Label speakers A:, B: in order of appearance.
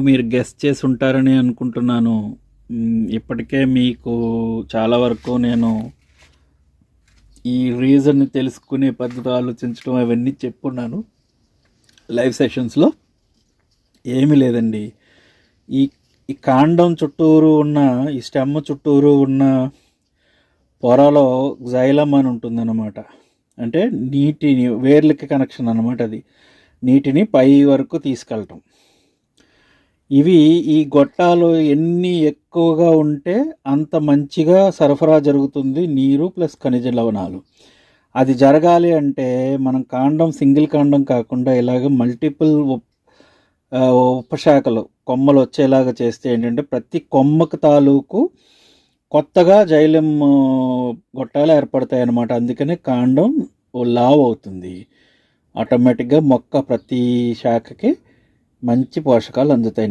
A: మీరు గెస్ చేసి ఉంటారని అనుకుంటున్నాను. ఇప్పటికే మీకు చాలా వరకు నేను ఈ రీజన్ని తెలుసుకునే పద్ధతి ఆలోచించడం అవన్నీ చెప్పున్నాను లైవ్ సెషన్స్లో. ఏమీ లేదండి, ఈ ఈ కాండం చుట్టూరు ఉన్న, ఈ స్టెమ్ చుట్టూరు ఉన్న పొరలో జైలం అని ఉంటుందన్నమాట. అంటే నీటిని, వేర్లకి కనెక్షన్ అన్నమాట. అది నీటిని పై వరకు తీసుకెళ్ళటం. ఇవి, ఈ గొట్టాలు ఎన్ని ఎక్కువగా ఉంటే అంత మంచిగా సరఫరా జరుగుతుంది నీరు ప్లస్ ఖనిజ లవణాలు. అది జరగాలి అంటే మనం కాండం, సింగిల్ కాండం కాకుండా ఇలాగ మల్టిపుల్ ఉపశాఖలు, కొమ్మలు వచ్చేలాగా చేస్తే ఏంటంటే ప్రతి కొమ్మకు తాలూకు కొత్తగా జైలం గొట్టాలు ఏర్పడతాయి అన్నమాట. అందుకనే కాండం లావ్ అవుతుంది. ఆటోమేటిక్గా మొక్క ప్రతి శాఖకి మంచి పోషకాలు అందుతాయి.